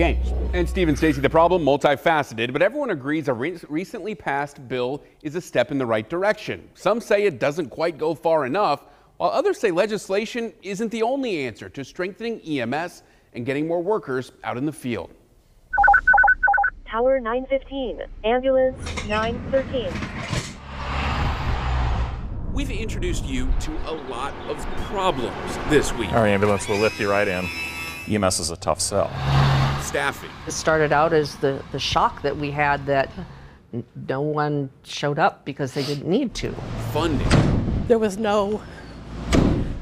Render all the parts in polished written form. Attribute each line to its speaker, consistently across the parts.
Speaker 1: James.
Speaker 2: And Steve and Stacey, the problem, multifaceted, but everyone agrees a recently passed bill is a step in the right direction. Some say it doesn't quite go far enough, while others say legislation isn't the only answer to strengthening EMS and getting more workers out in the field.
Speaker 3: Tower 915, ambulance 913.
Speaker 2: We've introduced you to a lot of problems this week.
Speaker 4: Our ambulance will lift you right in. EMS is a tough sell.
Speaker 2: Staffing.
Speaker 5: It started out as the shock that we had that no one showed up because they didn't need to.
Speaker 2: Funding.
Speaker 6: There was no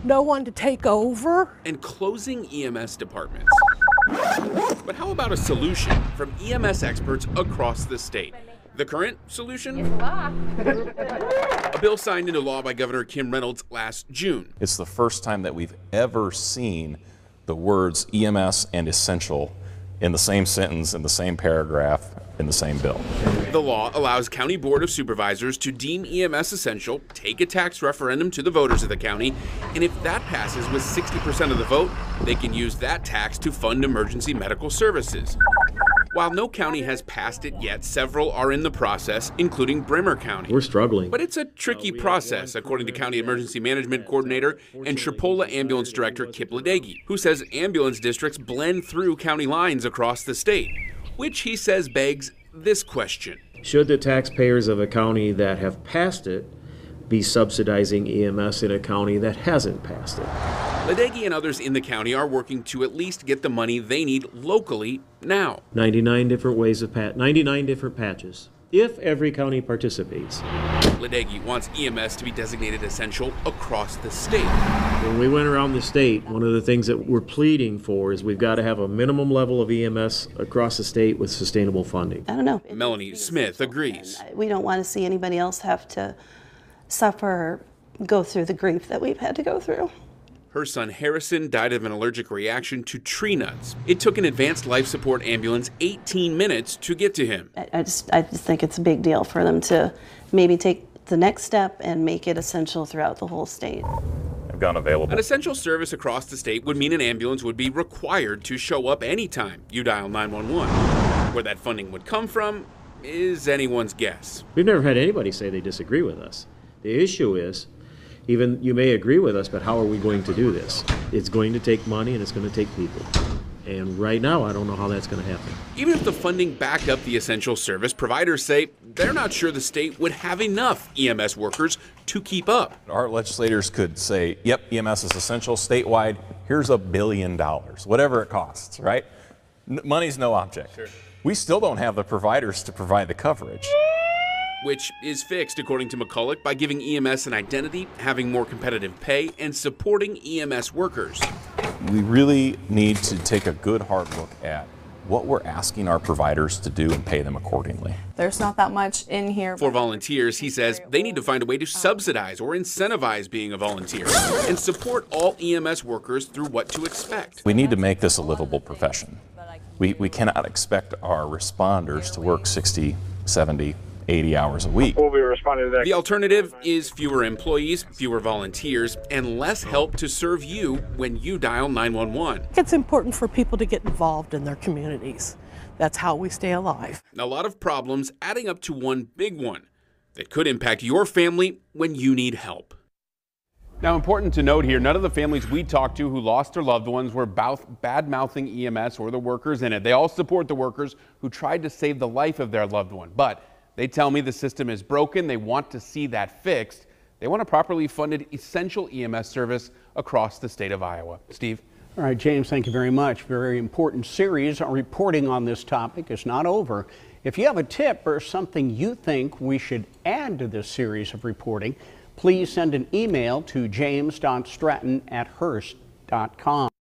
Speaker 6: one to take over.
Speaker 2: And closing EMS departments. But how about a solution from EMS experts across the state? The current solution? A bill signed into law by Governor Kim Reynolds last June.
Speaker 4: It's the first time that we've ever seen the words EMS and essential in the same sentence, in the same paragraph, in the same bill.
Speaker 2: The law allows County Board of Supervisors to deem EMS essential, take a tax referendum to the voters of the county, and if that passes with 60% of the vote, they can use that tax to fund emergency medical services. While no county has passed it yet, several are in the process, including Bremer County.
Speaker 7: We're struggling.
Speaker 2: But it's a tricky process, according to County Emergency Management Coordinator and Chipola Ambulance Director Kip Ledecky, who says ambulance districts blend through county lines across the state, which he says begs this question.
Speaker 7: Should the taxpayers of a county that have passed it be subsidizing EMS in a county that hasn't passed it?
Speaker 2: Ledecky and others in the county are working to at least get the money they need locally now.
Speaker 7: 99 different ways of 99 different patches, if every county participates.
Speaker 2: Ledecky wants EMS to be designated essential across the state.
Speaker 7: When we went around the state, one of the things that we're pleading for is we've got to have a minimum level of EMS across the state with sustainable funding.
Speaker 8: I don't know.
Speaker 2: Melanie Smith agrees.
Speaker 8: We don't want to see anybody else have to suffer or go through the grief that we've had to go through.
Speaker 2: Her son Harrison died of an allergic reaction to tree nuts. It took an advanced life support ambulance 18 minutes to get to him.
Speaker 8: I just think it's a big deal for them to maybe take the next step and make it essential throughout the whole state.
Speaker 4: They've gone available.
Speaker 2: An essential service across the state would mean an ambulance would be required to show up anytime you dial 911. Where that funding would come from is anyone's guess.
Speaker 7: We've never had anybody say they disagree with us. The issue is, even you may agree with us, but how are we going to do this? It's going to take money and it's going to take people. And right now, I don't know how that's going to happen.
Speaker 2: Even if the funding backed up the essential service, providers say they're not sure the state would have enough EMS workers to keep up.
Speaker 4: Our legislators could say, yep, EMS is essential statewide. Here's $1 billion, whatever it costs, right? Money's no object. Sure. We still don't have the providers to provide the coverage.
Speaker 2: Which is fixed, according to McCulloch, by giving EMS an identity, having more competitive pay, and supporting EMS workers.
Speaker 4: We really need to take a good hard look at what we're asking our providers to do and pay them accordingly.
Speaker 9: There's not that much in here.
Speaker 2: For volunteers, he says they need to find a way to subsidize or incentivize being a volunteer and support all EMS workers through what to expect.
Speaker 4: We need to make this a livable profession. We cannot expect our responders to work 60, 70, 80 hours a week.
Speaker 10: We'll be responding to that.
Speaker 2: The alternative is fewer employees, fewer volunteers, and less help to serve you when you dial 911.
Speaker 6: It's important for people to get involved in their communities. That's how we stay alive.
Speaker 2: A lot of problems adding up to one big one that could impact your family when you need help. Now, important to note here, none of the families we talked to who lost their loved ones were bad-mouthing EMS or the workers in it. They all support the workers who tried to save the life of their loved one. But they tell me the system is broken. They want to see that fixed. They want a properly funded essential EMS service across the state of Iowa. Steve?
Speaker 1: All right, James, thank you very much. Very important series. Our reporting on this topic is not over. If you have a tip or something you think we should add to this series of reporting, please send an email to james.stratton@hearst.com.